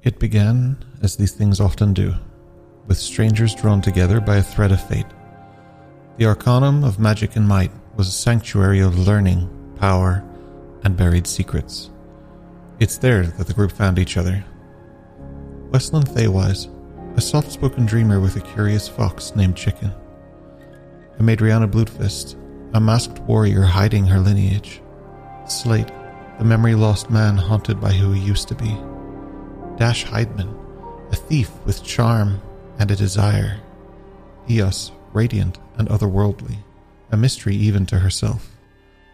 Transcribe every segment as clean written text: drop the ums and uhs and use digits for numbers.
It began, as these things often do, with strangers drawn together by a thread of fate. The Arcanum of magic and might was a sanctuary of learning, power, and buried secrets. It's there that the group found each other. Westland Theywise, a soft-spoken dreamer with a curious fox named Chicken. Amadriana Bloodfist, a masked warrior hiding her lineage. Slate, the memory-lost man haunted by who he used to be. Dash Heidman, a thief with charm and a desire. Eos, radiant and otherworldly, a mystery even to herself.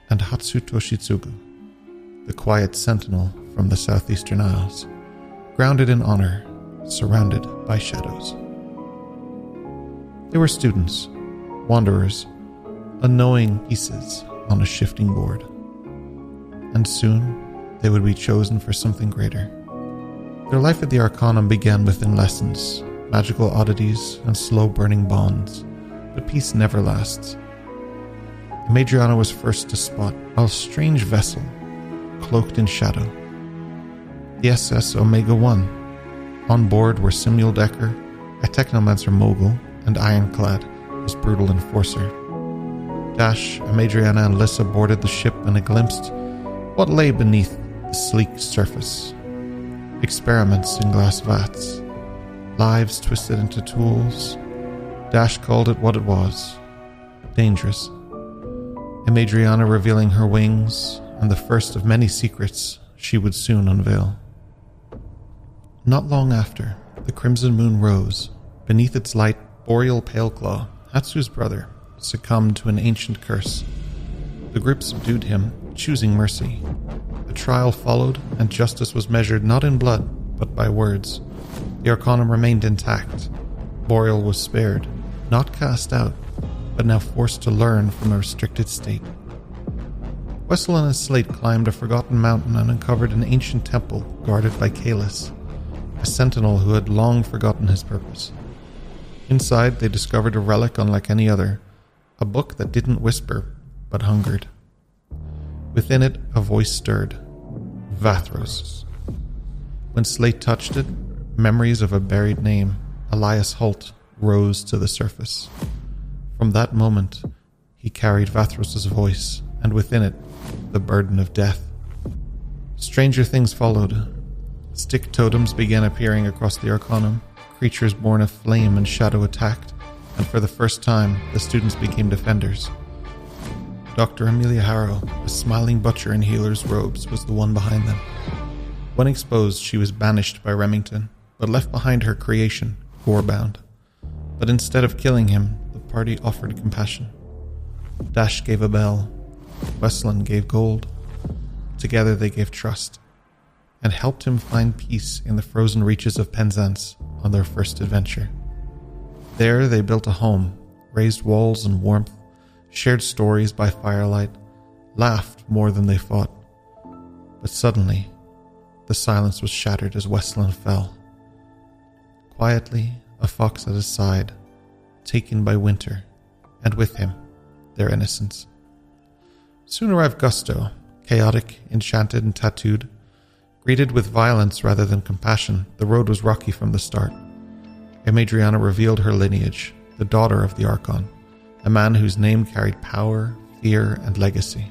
And Hatsu Toshitsugu, the quiet sentinel from the southeastern isles, grounded in honor, surrounded by shadows. They were students, wanderers, unknowing pieces on a shifting board. And soon they would be chosen for something greater. Their life at the Arcanum began within lessons, magical oddities, and slow-burning bonds, but peace never lasts. Amadriana was first to spot a strange vessel, cloaked in shadow. The SS Omega-1. On board were Simuel Decker, a technomancer mogul, and Ironclad, his brutal enforcer. Dash, Amadriana, and Lissa boarded the ship and glimpsed what lay beneath the sleek surface. Experiments in glass vats, lives twisted into tools. Dash called it what it was, dangerous. Amadriana revealing her wings and the first of many secrets she would soon unveil. Not long after, the crimson moon rose. Beneath its light, Boreal Paleclaw, Hatsu's brother, succumbed to an ancient curse. The group subdued him, choosing mercy. A trial followed, and justice was measured not in blood, but by words. The Arcanum remained intact. Boreal was spared, not cast out, but now forced to learn from a restricted state. Wessel and his Slate climbed a forgotten mountain and uncovered an ancient temple guarded by Kalis, a sentinel who had long forgotten his purpose. Inside, they discovered a relic unlike any other, a book that didn't whisper, but hungered. Within it, a voice stirred. Vathros. When Slate touched it, memories of a buried name, Elias Holt, rose to the surface. From that moment, he carried Vathros' voice, and within it, the burden of death. Stranger things followed. Stick totems began appearing across the Arcanum. Creatures born of flame and shadow attacked, and for the first time, the students became defenders. Dr. Amelia Harrow, a smiling butcher in healer's robes, was the one behind them. When exposed, she was banished by Remington, but left behind her creation, Gorebound. But instead of killing him, the party offered compassion. Dash gave a bell. Westland gave gold. Together they gave trust, and helped him find peace in the frozen reaches of Penzance on their first adventure. There they built a home, raised walls and warmth, shared stories by firelight, laughed more than they fought. But suddenly, the silence was shattered as Westland fell. Quietly, a fox at his side, taken by winter, and with him, their innocence. Soon arrived Gusto, chaotic, enchanted, and tattooed. Greeted with violence rather than compassion, the road was rocky from the start. Amadriana revealed her lineage, the daughter of the Archon, a man whose name carried power, fear, and legacy.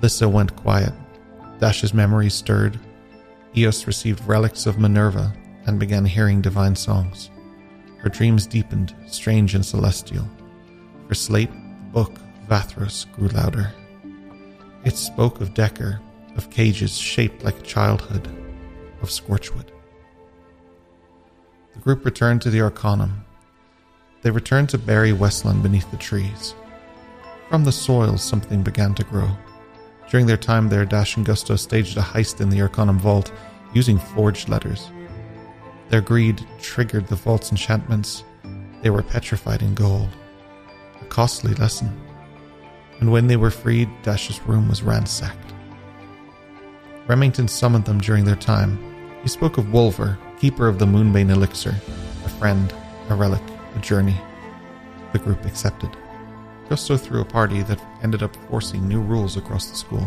Lissa went quiet. Dash's memory stirred. Eos received relics of Minerva and began hearing divine songs. Her dreams deepened, strange and celestial. For Slate, the book, Vathros, grew louder. It spoke of Decker, of cages shaped like childhood, of Scorchwood. The group returned to the Arcanum. They returned to bury Westland beneath the trees. From the soil, something began to grow. During their time there, Dash and Gusto staged a heist in the Arcanum vault using forged letters. Their greed triggered the vault's enchantments. They were petrified in gold. A costly lesson. And when they were freed, Dash's room was ransacked. Remington summoned them during their time. He spoke of Wolver, keeper of the Moonbane elixir, a friend, a relic, a journey. The group accepted. Gusto threw a party that ended up forcing new rules across the school.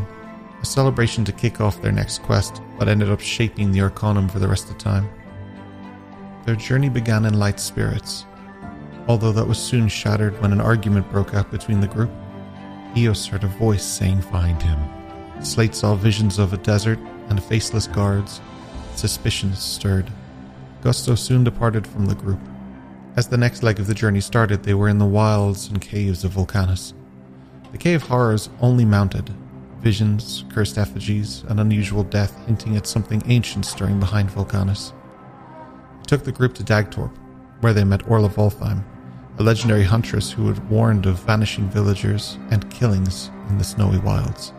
a celebration to kick off their next quest, but ended up shaping the Arcanum for the rest of the time. Their journey began in light spirits, although that was soon shattered when an argument broke out between the group. Eos heard a voice saying, "Find him." Slate saw visions of a desert and faceless guards. Suspicions stirred. Gusto soon departed from the group. As the next leg of the journey started, they were in the wilds and caves of Vulcanus. The Cave Horrors only mounted. Visions, cursed effigies, and unusual death hinting at something ancient stirring behind Vulcanus. It took the group to Dagtorp, where they met Orla Voltheim, a legendary huntress who had warned of vanishing villagers and killings in the snowy wilds.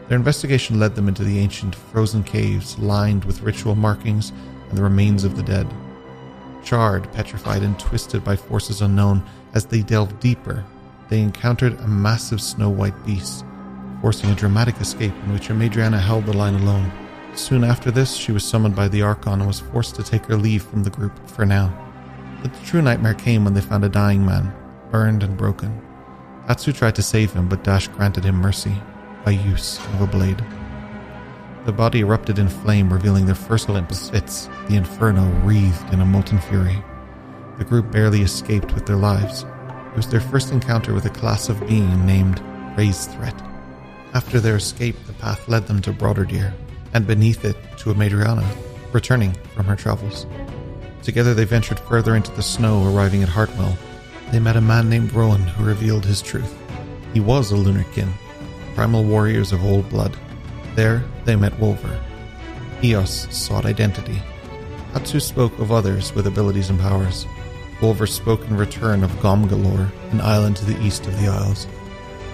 Their investigation led them into the ancient frozen caves lined with ritual markings and the remains of the dead. Charred, petrified, and twisted by forces unknown, as they delved deeper, they encountered a massive snow-white beast, forcing a dramatic escape in which Amadriana held the line alone. Soon after this, she was summoned by the Archon and was forced to take her leave from the group for now. But the true nightmare came when they found a dying man, burned and broken. Hatsu tried to save him, but Dash granted him mercy by use of a blade. The body erupted in flame, revealing their first Olympus Fitz. The inferno wreathed in a molten fury. The group barely escaped with their lives. It was their first encounter with a class of being named Ray's Threat. After their escape, the path led them to Broderdeer, and beneath it to Amadriana, returning from her travels. Together they ventured further into the snow, arriving at Hartwell. They met a man named Rowan who revealed his truth. He was a lunar kin, primal warriors of old blood. There they met Wolver. Eos sought identity. Hatsu spoke of others with abilities and powers. Wolver spoke in return of Gomgalore, an island to the east of the Isles.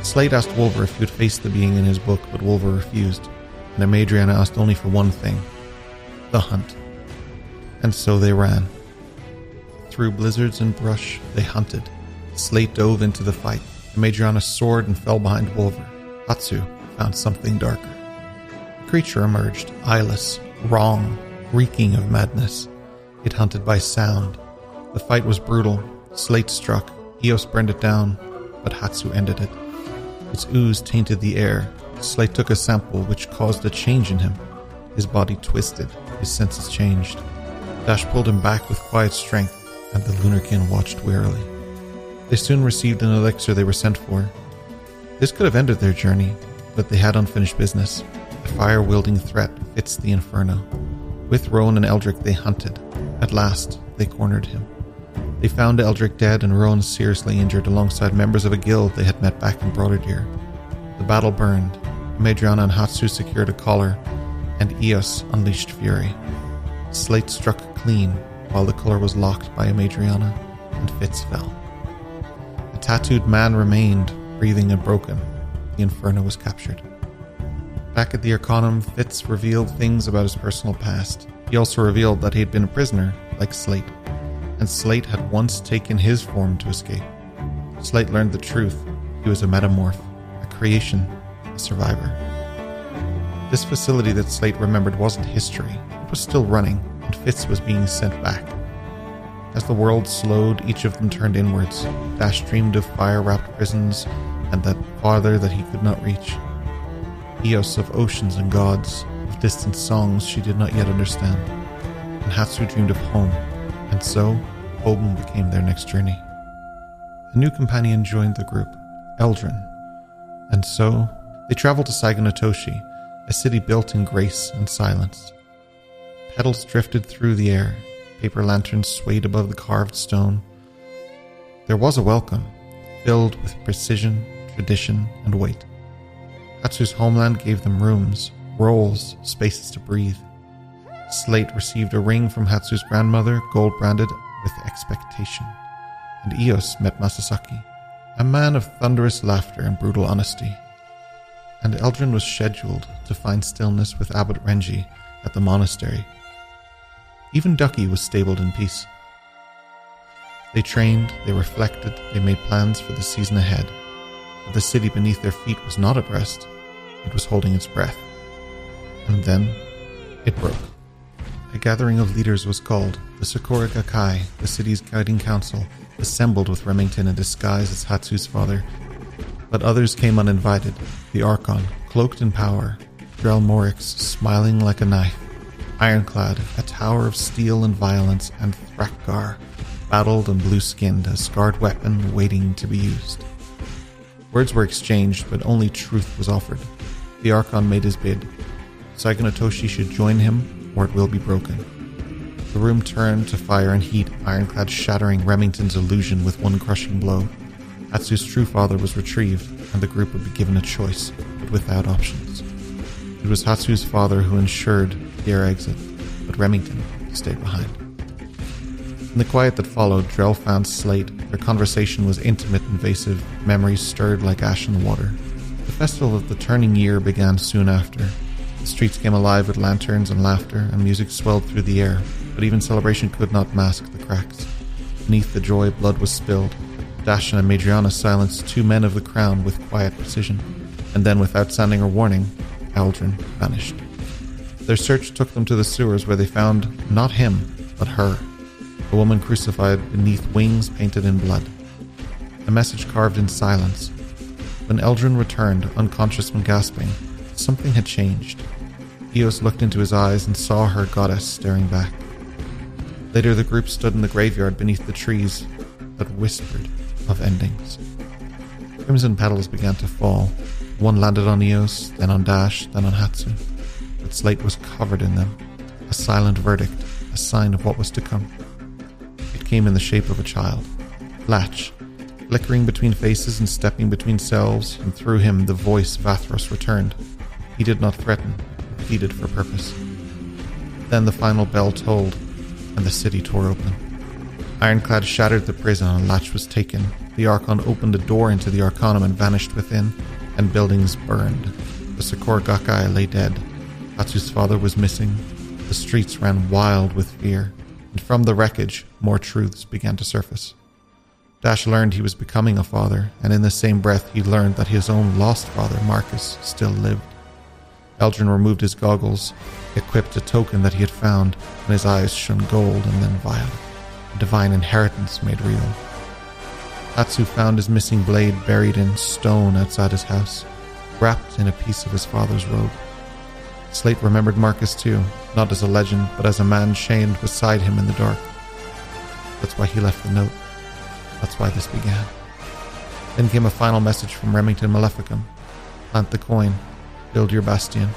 Slate asked Wolver if he would face the being in his book, but Wolver refused, and Amadriana asked only for one thing: the hunt. And so they ran. Through blizzards and brush, they hunted. Slate dove into the fight. Amadriana soared and fell behind Wolver. Hatsu found something darker. A creature emerged, eyeless, wrong, reeking of madness. It hunted by sound. The fight was brutal. Slate struck. Eos burned it down, but Hatsu ended it. Its ooze tainted the air. Slate took a sample, which caused a change in him. His body twisted. His senses changed. Dash pulled him back with quiet strength, and the Lunarkin watched warily. They soon received an elixir they were sent for. This could have ended their journey, but they had unfinished business. A fire-wielding threat fits the inferno. With Rowan and Eldrick they hunted. At last, they cornered him. They found Eldrick dead and Rowan seriously injured alongside members of a guild they had met back in Broderdeer. The battle burned. Amadriana and Hatsu secured a collar, and Eos unleashed fury. Slate struck clean, while the collar was locked by Amadriana, and Fitz fell. A tattooed man remained, breathing and broken. The inferno was captured. Back at the Arcanum, Fitz revealed things about his personal past. He also revealed that he had been a prisoner, like Slate, and Slate had once taken his form to escape. Slate learned the truth. He was a metamorph, a creation, a survivor. This facility that Slate remembered wasn't history. It was still running, and Fitz was being sent back. As the world slowed, each of them turned inwards. Dash dreamed of fire-wrapped prisons and that father that he could not reach. Eos of oceans and gods, of distant songs she did not yet understand. And Hatsu dreamed of home, and so home became their next journey. A new companion joined the group, Eldrin. And so they traveled to Saigo no Toshi, a city built in grace and silence. Petals drifted through the air. Paper lanterns swayed above the carved stone. There was a welcome, filled with precision, tradition, and weight. Hatsu's homeland gave them rooms, roles, spaces to breathe. Slate received a ring from Hatsu's grandmother, gold-branded with expectation. And Eos met Masasaki, a man of thunderous laughter and brutal honesty. And Eldrin was scheduled to find stillness with Abbot Renji at the monastery. Even Ducky was stabled in peace. They trained, they reflected, they made plans for the season ahead. But the city beneath their feet was not at rest. It was holding its breath. And then, it broke. A gathering of leaders was called. The Sakura Gakkai, the city's guiding council, assembled with Remington in disguise as Hatsu's father. But others came uninvited. The Archon, cloaked in power, Drell Morix, smiling like a knife, Ironclad, a tower of steel and violence, and Thrakgar, battled and blue-skinned, a scarred weapon waiting to be used. Words were exchanged, but only truth was offered. The Archon made his bid. Saigo and Toshi should join him, or it will be broken. The room turned to fire and heat, Ironclad shattering Remington's illusion with one crushing blow. Hatsu's true father was retrieved, and the group would be given a choice, but without options. It was Hatsu's father who ensured their exit, but Remington stayed behind. In the quiet that followed, Drell found Slate. Their conversation was intimate, invasive, memories stirred like ash in the water. The festival of the turning year began soon after. The streets came alive with lanterns and laughter, and music swelled through the air, but even celebration could not mask the cracks. Beneath the joy, blood was spilled. Dashan and Madriana silenced two men of the crown with quiet precision, and then, without sounding or warning, Aldrin vanished. Their search took them to the sewers, where they found not him, but her, a woman crucified beneath wings painted in blood. A message carved in silence. When Aldrin returned, unconscious when gasping, something had changed. Eos looked into his eyes and saw her goddess staring back. Later, the group stood in the graveyard beneath the trees that whispered of endings. Crimson petals began to fall. One landed on Eos, then on Dash, then on Hatsu. But Slate was covered in them. A silent verdict, a sign of what was to come. It came in the shape of a child. Latch, flickering between faces and stepping between selves, and through him the voice Vathros returned. He did not threaten, pleaded for purpose. Then the final bell tolled, and the city tore open. Ironclad shattered the prison and Latch was taken. The Archon opened a door into the Arcanum and vanished within, and buildings burned. The Sikor Gakkai lay dead. Hatsu's father was missing. The streets ran wild with fear, and from the wreckage, more truths began to surface. Dash learned he was becoming a father, and in the same breath he learned that his own lost father, Marcus, still lived. Aldrin removed his goggles, equipped a token that he had found, and his eyes shone gold and then violet, a divine inheritance made real. Hatsu found his missing blade buried in stone outside his house, wrapped in a piece of his father's robe. Slate remembered Marcus too, not as a legend, but as a man chained beside him in the dark. That's why he left the note. That's why this began. Then came a final message from Remington Maleficum. Plant the coin. Build your bastion.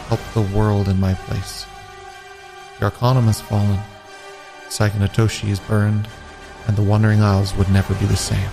Help the world in my place. The Arcanum has fallen. Saigo no Toshi is burned, and the Wandering Isles would never be the same.